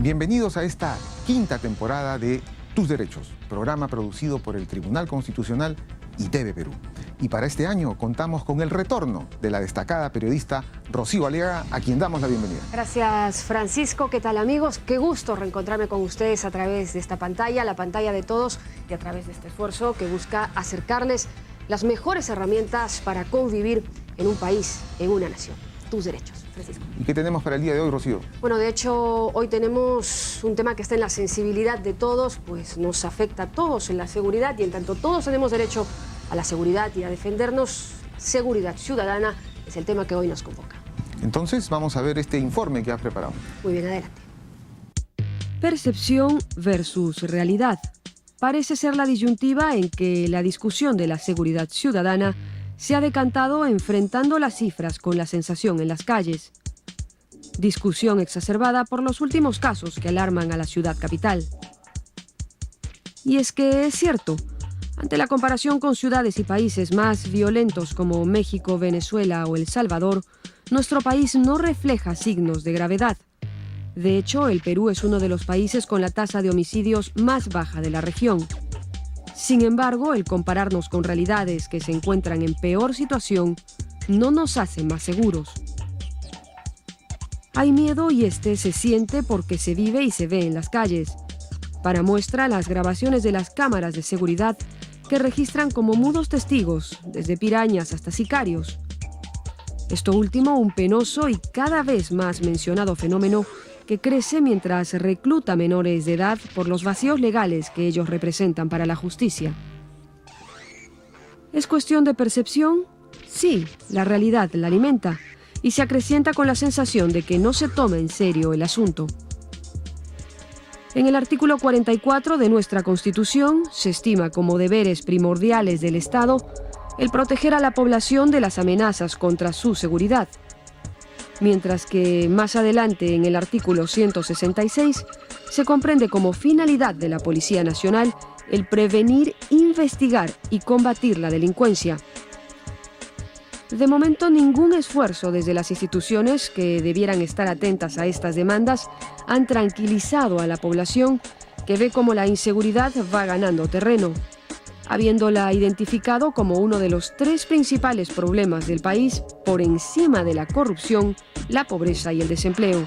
Bienvenidos a esta quinta temporada de Tus Derechos, programa producido por el Tribunal Constitucional y TV Perú. Y para este año contamos con el retorno de la destacada periodista Rocío Aliaga, a quien damos la bienvenida. Gracias, Francisco. ¿Qué tal, amigos? Qué gusto reencontrarme con ustedes a través de esta pantalla, la pantalla de todos, y a través de este esfuerzo que busca acercarles las mejores herramientas para convivir en un país, en una nación. Tus derechos, Francisco. ¿Y qué tenemos para el día de hoy, Rocío? Bueno, de hecho, hoy tenemos un tema que está en la sensibilidad de todos, pues nos afecta a todos en la seguridad, y en tanto todos tenemos derecho a la seguridad y a defendernos, seguridad ciudadana es el tema que hoy nos convoca. Entonces vamos a ver este informe que has preparado. Muy bien, adelante. Percepción versus realidad. Parece ser la disyuntiva en que la discusión de la seguridad ciudadana se ha decantado enfrentando las cifras con la sensación en las calles. Discusión exacerbada por los últimos casos que alarman a la ciudad capital. Y es que es cierto, ante la comparación con ciudades y países más violentos como México, Venezuela o El Salvador, nuestro país no refleja signos de gravedad. De hecho, el Perú es uno de los países con la tasa de homicidios más baja de la región. Sin embargo, el compararnos con realidades que se encuentran en peor situación no nos hace más seguros. Hay miedo y este se siente porque se vive y se ve en las calles. Para muestra, las grabaciones de las cámaras de seguridad que registran como mudos testigos, desde pirañas hasta sicarios. Esto último, un penoso y cada vez más mencionado fenómeno que crece mientras recluta menores de edad por los vacíos legales que ellos representan para la justicia. ¿Es cuestión de percepción? Sí, la realidad la alimenta y se acrecienta con la sensación de que no se toma en serio el asunto. En el artículo 44 de nuestra Constitución se estima como deberes primordiales del Estado el proteger a la población de las amenazas contra su seguridad. Mientras que más adelante en el artículo 166 se comprende como finalidad de la Policía Nacional el prevenir, investigar y combatir la delincuencia. De momento, ningún esfuerzo desde las instituciones que debieran estar atentas a estas demandas han tranquilizado a la población que ve cómo la inseguridad va ganando terreno, habiéndola identificado como uno de los 3 principales problemas del país por encima de la corrupción, la pobreza y el desempleo.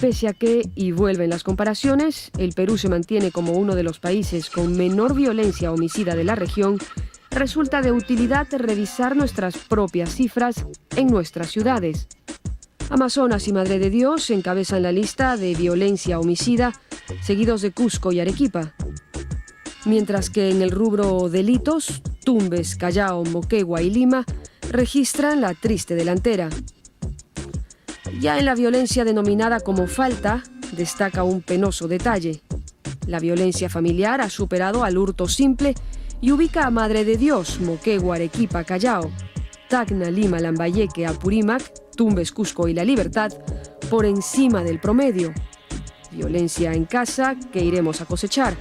Pese a que, y vuelven las comparaciones, el Perú se mantiene como uno de los países con menor violencia homicida de la región, resulta de utilidad revisar nuestras propias cifras en nuestras ciudades. Amazonas y Madre de Dios encabezan la lista de violencia homicida, seguidos de Cusco y Arequipa. Mientras que en el rubro delitos, Tumbes, Callao, Moquegua y Lima registran la triste delantera. Ya en la violencia denominada como falta, destaca un penoso detalle. La violencia familiar ha superado al hurto simple y ubica a Madre de Dios, Moquegua, Arequipa, Callao, Tacna, Lima, Lambayeque, Apurímac, Tumbes, Cusco y La Libertad por encima del promedio. Violencia en casa que iremos a cosechar.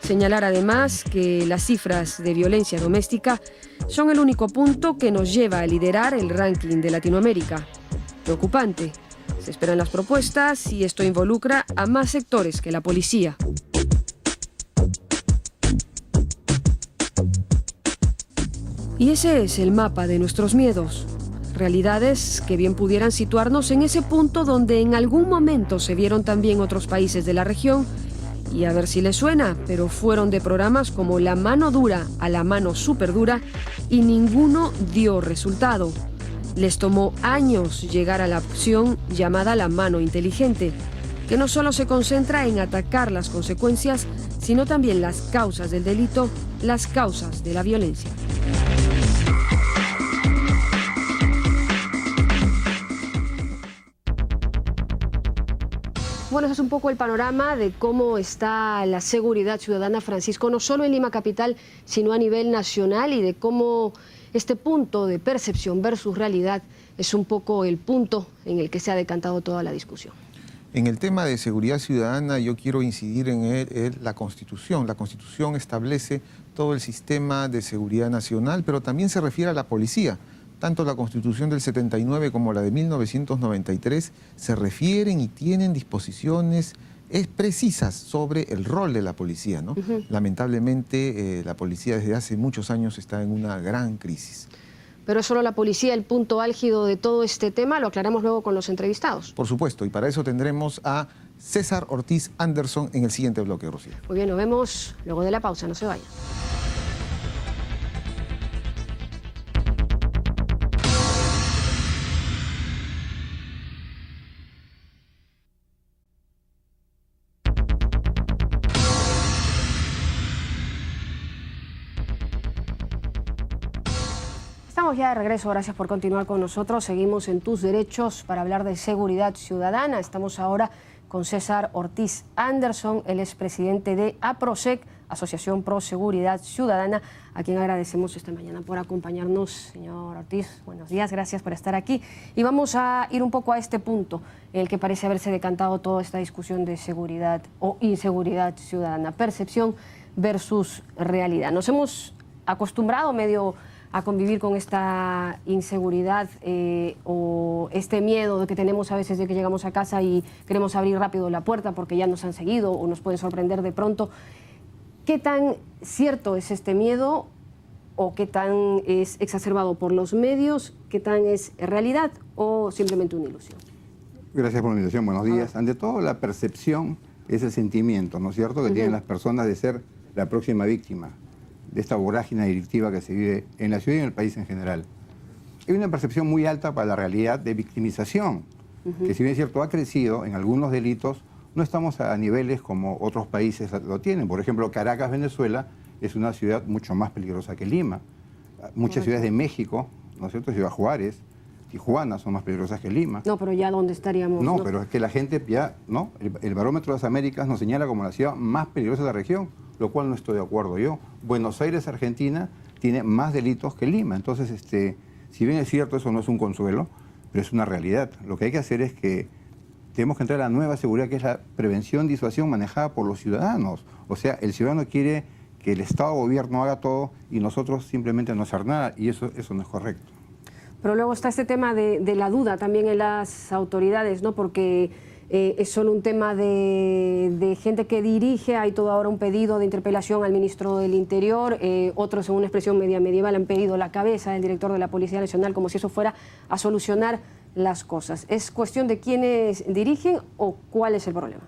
Señalar además que las cifras de violencia doméstica son el único punto que nos lleva a liderar el ranking de Latinoamérica. Preocupante. Se esperan las propuestas y esto involucra a más sectores que la policía. Y ese es el mapa de nuestros miedos. Realidades que bien pudieran situarnos en ese punto donde en algún momento se vieron también otros países de la región, y a ver si les suena, pero fueron de programas como la mano dura a la mano superdura y ninguno dio resultado. Les tomó años llegar a la opción llamada la mano inteligente, que no solo se concentra en atacar las consecuencias, sino también las causas del delito, las causas de la violencia. Bueno, ese es un poco el panorama de cómo está la seguridad ciudadana, Francisco, no solo en Lima capital, sino a nivel nacional, y de cómo este punto de percepción versus realidad es un poco el punto en el que se ha decantado toda la discusión. En el tema de seguridad ciudadana yo quiero incidir en la Constitución. La Constitución establece todo el sistema de seguridad nacional, pero también se refiere a la policía. Tanto la Constitución del 79 como la de 1993 se refieren y tienen disposiciones precisas sobre el rol de la policía, ¿no? Lamentablemente la policía desde hace muchos años está en una gran crisis. ¿Pero es solo la policía el punto álgido de todo este tema? Lo aclaramos luego con los entrevistados. Por supuesto, y para eso tendremos a César Ortiz Anderson en el siguiente bloque, Rocío. Muy bien, nos vemos luego de la pausa, no se vayan. Estamos ya de regreso, gracias por continuar con nosotros. Seguimos en Tus Derechos para hablar de seguridad ciudadana. Estamos ahora con César Ortiz Anderson, él es presidente de APROSEC, Asociación Pro Seguridad Ciudadana, a quien agradecemos esta mañana por acompañarnos. Señor Ortiz, buenos días, gracias por estar aquí. Y vamos a ir un poco a este punto, en el que parece haberse decantado toda esta discusión de seguridad o inseguridad ciudadana, percepción versus realidad. Nos hemos acostumbrado medio a convivir con esta inseguridad o este miedo que tenemos a veces de que llegamos a casa y queremos abrir rápido la puerta porque ya nos han seguido o nos pueden sorprender de pronto. ¿Qué tan cierto es este miedo o qué tan es exacerbado por los medios? ¿Qué tan es realidad o simplemente una ilusión? Gracias por la invitación, buenos días. Ante todo, la percepción es el sentimiento, ¿no es cierto?, que tienen las personas de ser la próxima víctima de esta vorágine delictiva que se vive en la ciudad y en el país en general. Hay una percepción muy alta para la realidad de victimización, que si bien es cierto ha crecido en algunos delitos, no estamos a niveles como otros países lo tienen. Por ejemplo, Caracas, Venezuela, es una ciudad mucho más peligrosa que Lima. Muchas ciudades de México, ¿no es cierto?, Ciudad Juárez, Tijuana son más peligrosas que Lima. No, pero ya ¿dónde estaríamos? No, pero es que la gente ya, ¿no? El Barómetro de las Américas nos señala como la ciudad más peligrosa de la región, lo cual no estoy de acuerdo yo. Buenos Aires, Argentina, tiene más delitos que Lima. Entonces, si bien es cierto, eso no es un consuelo, pero es una realidad. Lo que hay que hacer es que tenemos que entrar a la nueva seguridad, que es la prevención, disuasión manejada por los ciudadanos. O sea, el ciudadano quiere que el Estado gobierno haga todo y nosotros simplemente no hacer nada, y eso no es correcto. Pero luego está este tema de la duda también en las autoridades, ¿no? Porque es solo un tema de gente que dirige. Hay todo ahora un pedido de interpelación al ministro del Interior. Otros, en una expresión media medieval, han pedido la cabeza del director de la Policía Nacional, como si eso fuera a solucionar las cosas. ¿Es cuestión de quiénes dirigen o cuál es el problema?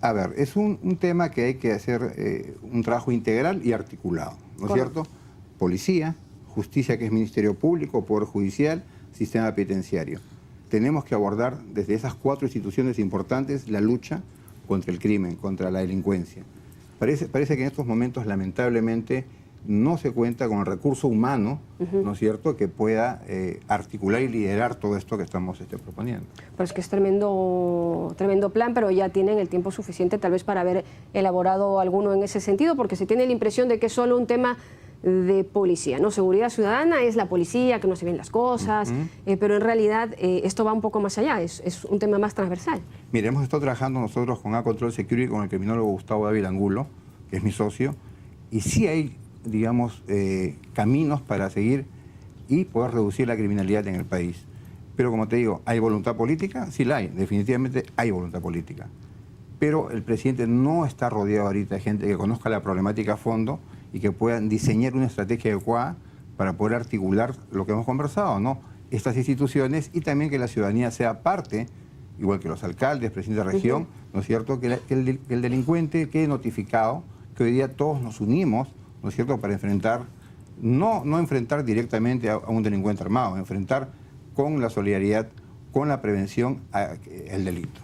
A ver, es un tema que hay que hacer un trabajo integral y articulado, ¿no es cierto? Policía, justicia, que es Ministerio Público, Poder Judicial, sistema penitenciario. Tenemos que abordar desde esas 4 instituciones importantes la lucha contra el crimen, contra la delincuencia. Parece que en estos momentos, lamentablemente, no se cuenta con el recurso humano, ¿no es cierto?, que pueda articular y liderar todo esto que estamos proponiendo. Pues que es tremendo plan, pero ya tienen el tiempo suficiente tal vez para haber elaborado alguno en ese sentido, porque se tiene la impresión de que es solo un tema de policía, ¿no? Seguridad ciudadana es la policía, que no se ven las cosas, pero en realidad esto va un poco más allá, es un tema más transversal. Mire, hemos estado trabajando nosotros con A-Control Security, con el criminólogo Gustavo Dávila Angulo, que es mi socio, y sí hay, digamos, caminos para seguir y poder reducir la criminalidad en el país. Pero como te digo, ¿hay voluntad política? Sí la hay, definitivamente hay voluntad política. Pero el presidente no está rodeado ahorita de gente que conozca la problemática a fondo y que puedan diseñar una estrategia adecuada para poder articular lo que hemos conversado, ¿no? Estas instituciones, y también que la ciudadanía sea parte, igual que los alcaldes, presidentes de región, ¿no es cierto?, que el delincuente quede notificado, que hoy día todos nos unimos, ¿no es cierto?, para enfrentar, no enfrentar directamente a un delincuente armado, enfrentar con la solidaridad, con la prevención el delito.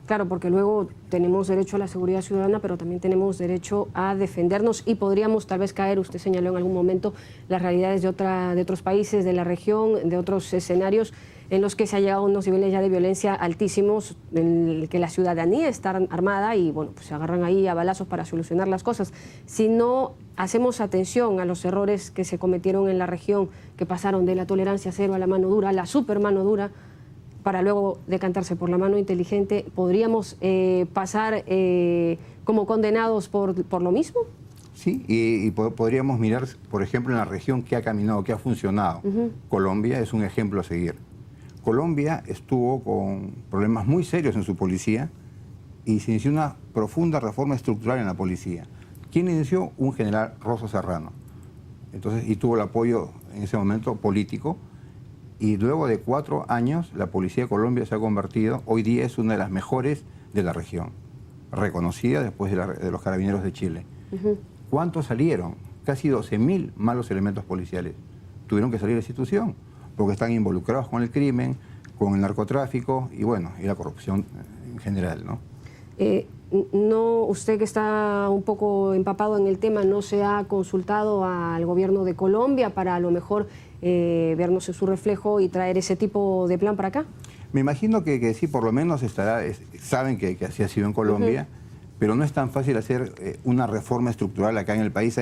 Claro, porque luego tenemos derecho a la seguridad ciudadana, pero también tenemos derecho a defendernos y podríamos tal vez caer, usted señaló en algún momento, las realidades de otros países, de la región, de otros escenarios en los que se ha llegado a unos niveles ya de violencia altísimos, en el que la ciudadanía está armada y bueno, pues se agarran ahí a balazos para solucionar las cosas. Si no hacemos atención a los errores que se cometieron en la región, que pasaron de la tolerancia cero a la mano dura, a la super mano dura, para luego decantarse por la mano inteligente, ¿podríamos pasar como condenados por lo mismo? Sí, y podríamos mirar, por ejemplo, en la región qué ha caminado, qué ha funcionado. Colombia es un ejemplo a seguir. Colombia estuvo con problemas muy serios en su policía y se inició una profunda reforma estructural en la policía. ¿Quién inició? Un general Rosso Serrano. Entonces, y tuvo el apoyo en ese momento político. Y luego de 4 años, la policía de Colombia se ha convertido, hoy día es una de las mejores de la región, reconocida después de los Carabineros de Chile. ¿Cuántos salieron? Casi 12.000 malos elementos policiales. Tuvieron que salir de la institución porque están involucrados con el crimen, con el narcotráfico y bueno, y la corrupción en general, ¿no? No, usted que está un poco empapado en el tema, ¿no se ha consultado al gobierno de Colombia para a lo mejor vernos en su reflejo y traer ese tipo de plan para acá? Me imagino que sí, por lo menos saben que así ha sido en Colombia, pero no es tan fácil hacer una reforma estructural acá en el país.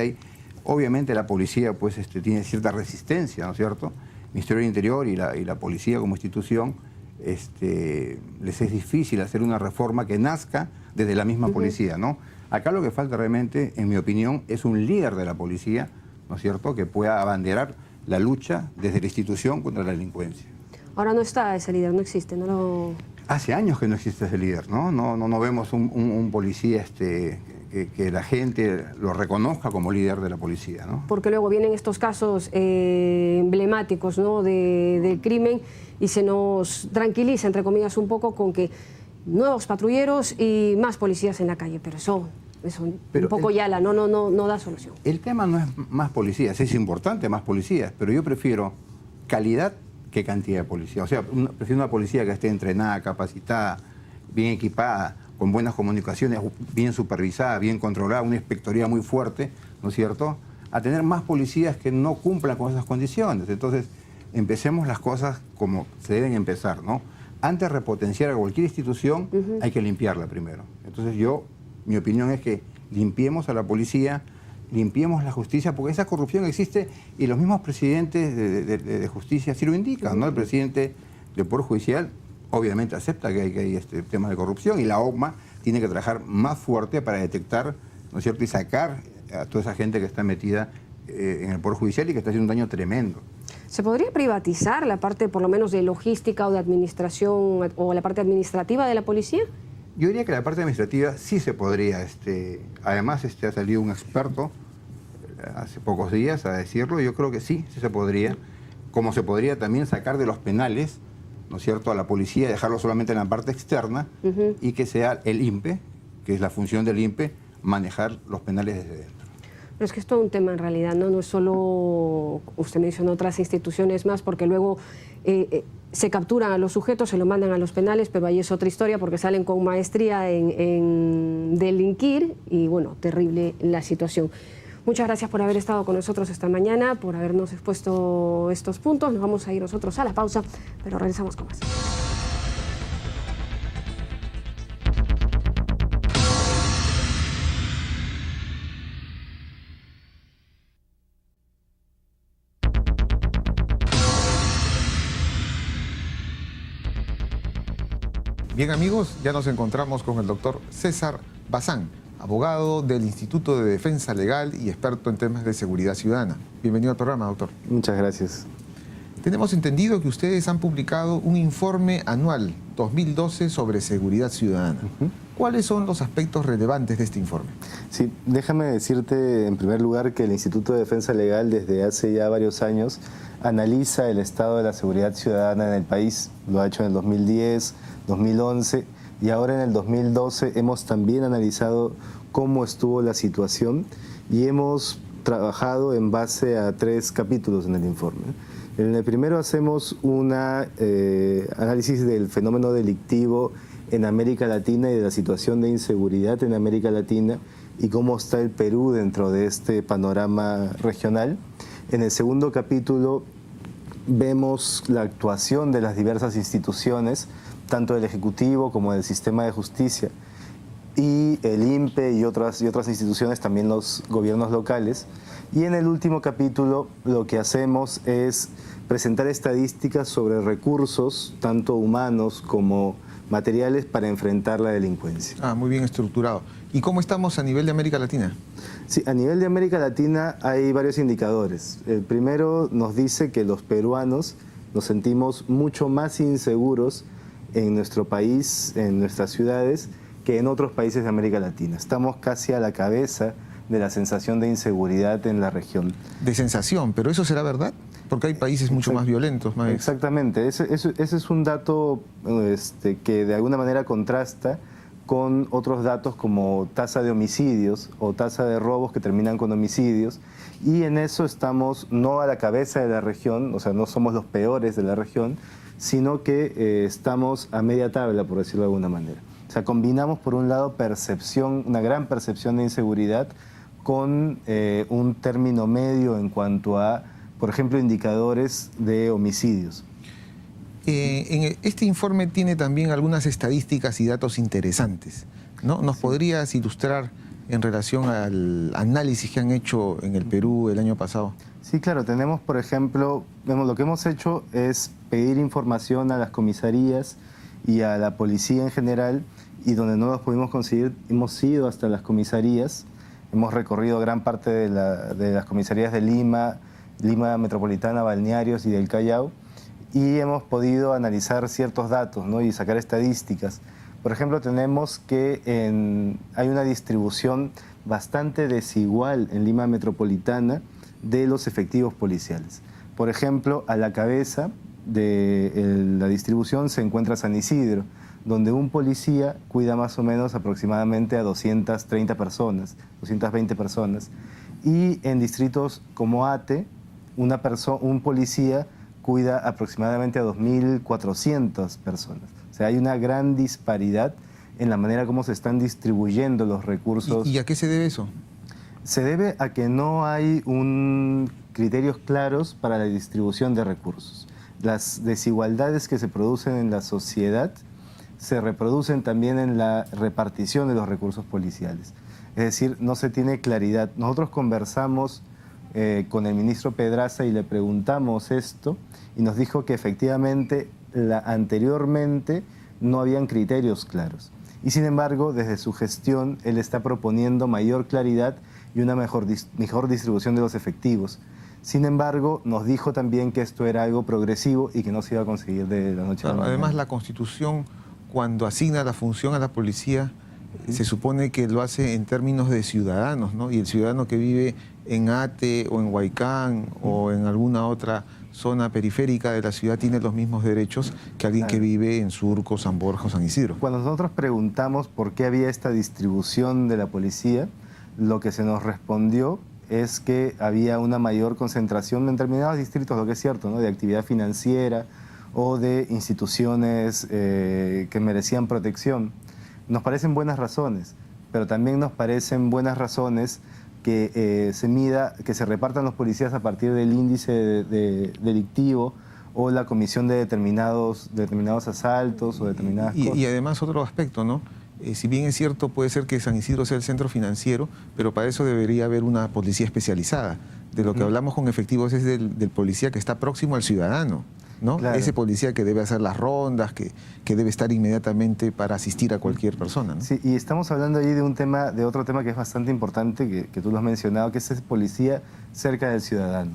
Obviamente la policía pues, tiene cierta resistencia, ¿no es cierto? El Ministerio del Interior y la policía como institución les es difícil hacer una reforma que nazca desde la misma policía, ¿no? Acá lo que falta realmente, en mi opinión, es un líder de la policía, ¿no es cierto?, que pueda abanderar la lucha desde la institución contra la delincuencia. Ahora no está ese líder, no existe, no lo... Hace años que no existe ese líder, ¿no? No vemos un policía que la gente lo reconozca como líder de la policía, ¿no? Porque luego vienen estos casos emblemáticos, ¿no?, del crimen y se nos tranquiliza, entre comillas, un poco con que nuevos patrulleros y más policías en la calle, pero eso un poco yala, no da solución. El tema no es más policías, es importante más policías, pero yo prefiero calidad que cantidad de policía. O sea, prefiero una policía que esté entrenada, capacitada, bien equipada, con buenas comunicaciones, bien supervisada, bien controlada, una inspectoría muy fuerte, ¿no es cierto?, a tener más policías que no cumplan con esas condiciones. Entonces, empecemos las cosas como se deben empezar, ¿no? Antes de repotenciar a cualquier institución, hay que limpiarla primero. Entonces mi opinión es que limpiemos a la policía, limpiemos la justicia, porque esa corrupción existe y los mismos presidentes de justicia sí lo indican, ¿no? El presidente del Poder Judicial obviamente acepta que hay temas de corrupción y la OCMA tiene que trabajar más fuerte para detectar, ¿no es cierto?, y sacar a toda esa gente que está metida en el Poder Judicial y que está haciendo un daño tremendo. ¿Se podría privatizar la parte, por lo menos, de logística o de administración o la parte administrativa de la policía? Yo diría que la parte administrativa sí se podría. Además, ha salido un experto hace pocos días a decirlo. Yo creo que sí se podría. Como se podría también sacar de los penales, ¿no es cierto?, a la policía, dejarlo solamente en la parte externa y que sea el INPE, que es la función del INPE, manejar los penales desde dentro. Pero es que es todo un tema en realidad, no es solo, usted mencionó otras instituciones más, porque luego se capturan a los sujetos, se los mandan a los penales, pero ahí es otra historia porque salen con maestría en delinquir y bueno, terrible la situación. Muchas gracias por haber estado con nosotros esta mañana, por habernos expuesto estos puntos. Nos vamos a ir nosotros a la pausa, pero regresamos con más. Bien amigos, ya nos encontramos con el doctor César Bazán, abogado del Instituto de Defensa Legal y experto en temas de seguridad ciudadana. Bienvenido al programa, doctor. Muchas gracias. Tenemos entendido que ustedes han publicado un informe anual 2012 sobre seguridad ciudadana. ¿Cuáles son los aspectos relevantes de este informe? Sí, déjame decirte en primer lugar que el Instituto de Defensa Legal desde hace ya varios años analiza el estado de la seguridad ciudadana en el país. Lo ha hecho en el 2010, 2011 y ahora en el 2012 hemos también analizado cómo estuvo la situación y hemos trabajado en base a 3 capítulos en el informe. En el primero hacemos un análisis del fenómeno delictivo en América Latina y de la situación de inseguridad en América Latina y cómo está el Perú dentro de este panorama regional. En el segundo capítulo vemos la actuación de las diversas instituciones, tanto del Ejecutivo como del sistema de justicia, y el INPE y otras instituciones, también los gobiernos locales. Y en el último capítulo lo que hacemos es presentar estadísticas sobre recursos, tanto humanos como materiales, para enfrentar la delincuencia. Ah, muy bien estructurado. ¿Y cómo estamos a nivel de América Latina? Sí, a nivel de América Latina hay varios indicadores. El primero nos dice que los peruanos nos sentimos mucho más inseguros en nuestro país, en nuestras ciudades, que en otros países de América Latina. Estamos casi a la cabeza de la sensación de inseguridad en la región. De sensación, pero ¿eso será verdad? Porque hay países mucho más violentos. Más exactamente, ese es un dato que de alguna manera contrasta con otros datos como tasa de homicidios o tasa de robos que terminan con homicidios, y en eso estamos no a la cabeza de la región, o sea, no somos los peores de la región, sino que estamos a media tabla, por decirlo de alguna manera. O sea, combinamos por un lado percepción, una gran percepción de inseguridad, con un término medio en cuanto a, por ejemplo, indicadores de homicidios. Este informe tiene también algunas estadísticas y datos interesantes, ¿no? ¿Nos podrías ilustrar en relación al análisis que han hecho en el Perú el año pasado? Sí, claro. Tenemos, por ejemplo, lo que hemos hecho es pedir información a las comisarías y a la policía en general, y donde no los pudimos conseguir, hemos ido hasta las comisarías. Hemos recorrido gran parte de las comisarías de Lima, Lima Metropolitana, Balnearios y del Callao, y hemos podido analizar ciertos datos, ¿no? Y sacar estadísticas. Por ejemplo, tenemos que hay una distribución bastante desigual en Lima Metropolitana de los efectivos policiales. Por ejemplo, a la cabeza de la distribución se encuentra San Isidro, donde un policía cuida más o menos aproximadamente a 230 personas, 220 personas. Y en distritos como Ate, un policía cuida aproximadamente a 2.400 personas. O sea, hay una gran disparidad en la manera como se están distribuyendo los recursos. ¿Y a qué se debe eso? Se debe a que no hay criterios claros para la distribución de recursos. Las desigualdades que se producen en la sociedad se reproducen también en la repartición de los recursos policiales. Es decir, no se tiene claridad. Nosotros conversamos con el ministro Pedraza y le preguntamos esto, y nos dijo que efectivamente anteriormente no habían criterios claros. Y sin embargo, desde su gestión, él está proponiendo mayor claridad y una mejor distribución de los efectivos. Sin embargo, nos dijo también que esto era algo progresivo y que no se iba a conseguir de la noche a la mañana. Además, la Constitución, cuando asigna la función a la policía, se supone que lo hace en términos de ciudadanos, ¿no? Y el ciudadano que vive en Ate o en Huaycán o en alguna otra zona periférica de la ciudad tiene los mismos derechos que alguien que vive en Surco, San Borja o San Isidro. Cuando nosotros preguntamos por qué había esta distribución de la policía, lo que se nos respondió es que había una mayor concentración en determinados distritos, lo que es cierto, ¿no? De actividad financiera o de instituciones que merecían protección. Nos parecen buenas razones, pero también nos parecen buenas razones que se repartan los policías a partir del índice delictivo o la comisión de determinados asaltos o determinadas cosas. Y además otro aspecto, ¿no? Si bien es cierto, puede ser que San Isidro sea el centro financiero, pero para eso debería haber una policía especializada. De lo que hablamos con efectivos es del policía que está próximo al ciudadano, ¿no? Claro. Ese policía que debe hacer las rondas, que debe estar inmediatamente para asistir a cualquier persona, ¿no? Sí, y estamos hablando ahí de otro tema que es bastante importante, que tú lo has mencionado, que es ese policía cerca del ciudadano.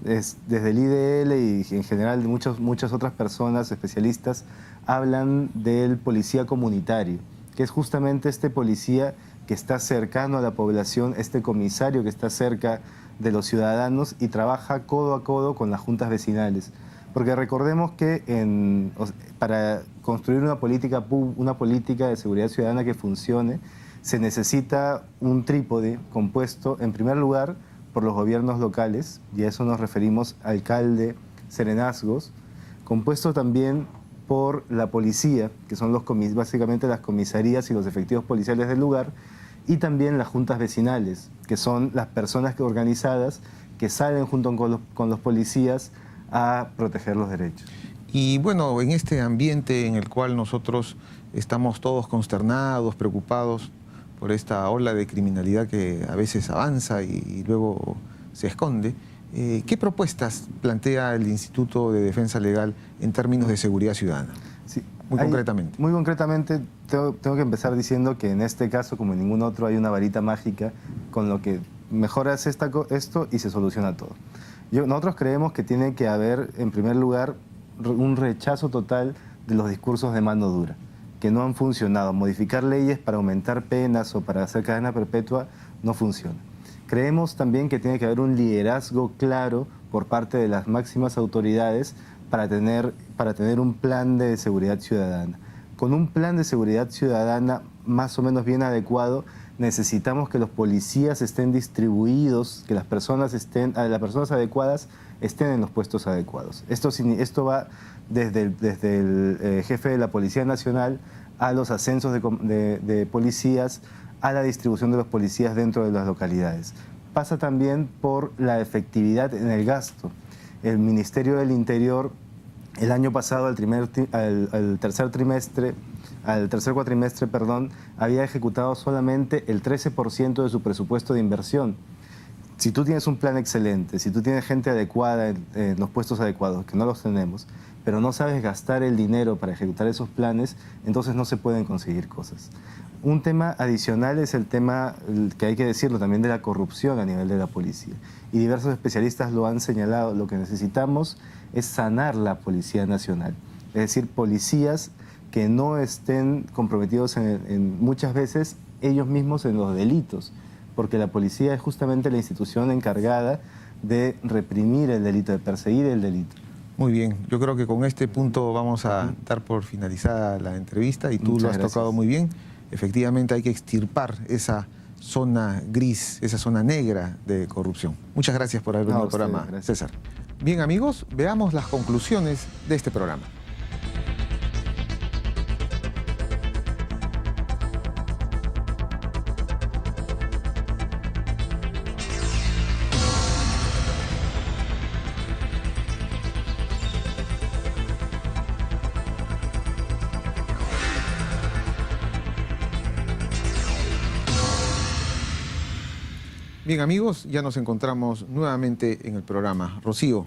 Desde el IDL y en general muchas otras personas, especialistas, hablan del policía comunitario, que es justamente este policía que está cercano a la población, este comisario que está cerca de los ciudadanos y trabaja codo a codo con las juntas vecinales. Porque recordemos que para construir una política de seguridad ciudadana que funcione, se necesita un trípode compuesto, en primer lugar, por los gobiernos locales, y a eso nos referimos alcalde, serenazgos, compuesto también por la policía, que son básicamente las comisarías y los efectivos policiales del lugar, y también las juntas vecinales, que son las personas organizadas que salen junto con los policías a proteger los derechos. Y bueno, en este ambiente en el cual nosotros estamos todos consternados, preocupados por esta ola de criminalidad que a veces avanza y luego se esconde, ¿Qué propuestas plantea el Instituto de Defensa Legal en términos de seguridad ciudadana? Sí, muy concretamente. Muy concretamente, tengo que empezar diciendo que en este caso, como en ningún otro, hay una varita mágica con lo que mejoras esto y se soluciona todo. Nosotros creemos que tiene que haber, en primer lugar, un rechazo total de los discursos de mano dura, que no han funcionado. Modificar leyes para aumentar penas o para hacer cadena perpetua no funciona. Creemos también que tiene que haber un liderazgo claro por parte de las máximas autoridades para tener un plan de seguridad ciudadana. Con un plan de seguridad ciudadana más o menos bien adecuado, necesitamos que los policías estén distribuidos, que las personas adecuadas estén en los puestos adecuados. Esto va desde el jefe de la Policía Nacional a los ascensos de policías, a la distribución de los policías dentro de las localidades. Pasa también por la efectividad en el gasto. El Ministerio del Interior, el año pasado, al tercer cuatrimestre, había ejecutado solamente el 13% de su presupuesto de inversión. Si tú tienes un plan excelente, si tú tienes gente adecuada en los puestos adecuados, que no los tenemos, pero no sabes gastar el dinero para ejecutar esos planes, entonces no se pueden conseguir cosas. Un tema adicional es el tema, que hay que decirlo también, de la corrupción a nivel de la policía. Y diversos especialistas lo han señalado. Lo que necesitamos es sanar la Policía Nacional. Es decir, policías que no estén comprometidos muchas veces ellos mismos en los delitos, porque la policía es justamente la institución encargada de reprimir el delito, de perseguir el delito. Muy bien, yo creo que con este punto vamos a dar por finalizada la entrevista y tú lo has tocado muy bien. Efectivamente hay que extirpar esa zona gris, esa zona negra de corrupción. Muchas gracias por haber venido al programa, César. Bien amigos, veamos las conclusiones de este programa. Bien amigos, ya nos encontramos nuevamente en el programa. Rocío,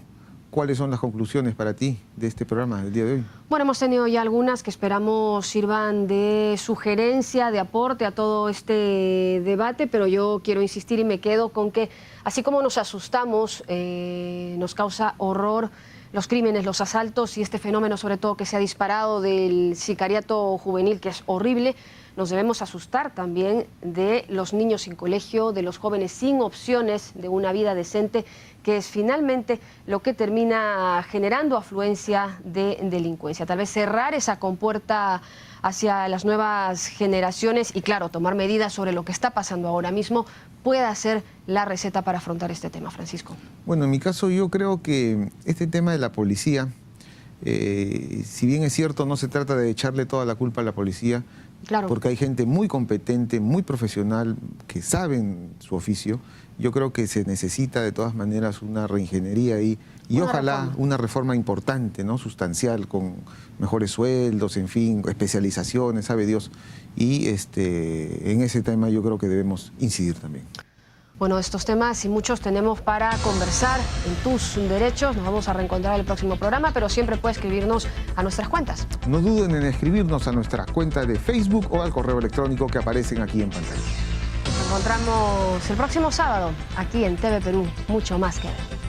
¿cuáles son las conclusiones para ti de este programa del día de hoy? Bueno, hemos tenido ya algunas que esperamos sirvan de sugerencia, de aporte a todo este debate, pero yo quiero insistir y me quedo con que así como nos asustamos, nos causa horror los crímenes, los asaltos y este fenómeno sobre todo que se ha disparado del sicariato juvenil, que es horrible, nos debemos asustar también de los niños sin colegio, de los jóvenes sin opciones de una vida decente, que es finalmente lo que termina generando afluencia de delincuencia. Tal vez cerrar esa compuerta hacia las nuevas generaciones y, claro, tomar medidas sobre lo que está pasando ahora mismo pueda ser la receta para afrontar este tema, Francisco. Bueno, en mi caso yo creo que este tema de la policía, si bien es cierto, no se trata de echarle toda la culpa a la policía, claro, porque hay gente muy competente, muy profesional, que saben su oficio. Yo creo que se necesita de todas maneras una reingeniería ahí y ojalá una reforma importante, ¿no? Sustancial, con mejores sueldos, en fin, especializaciones, sabe Dios. Y en ese tema yo creo que debemos incidir también. Bueno, estos temas y muchos tenemos para conversar en Tus Derechos. Nos vamos a reencontrar en el próximo programa, pero siempre puede escribirnos a nuestras cuentas. No duden en escribirnos a nuestra cuenta de Facebook o al correo electrónico que aparecen aquí en pantalla. Nos encontramos el próximo sábado aquí en TV Perú. Mucho más que ver.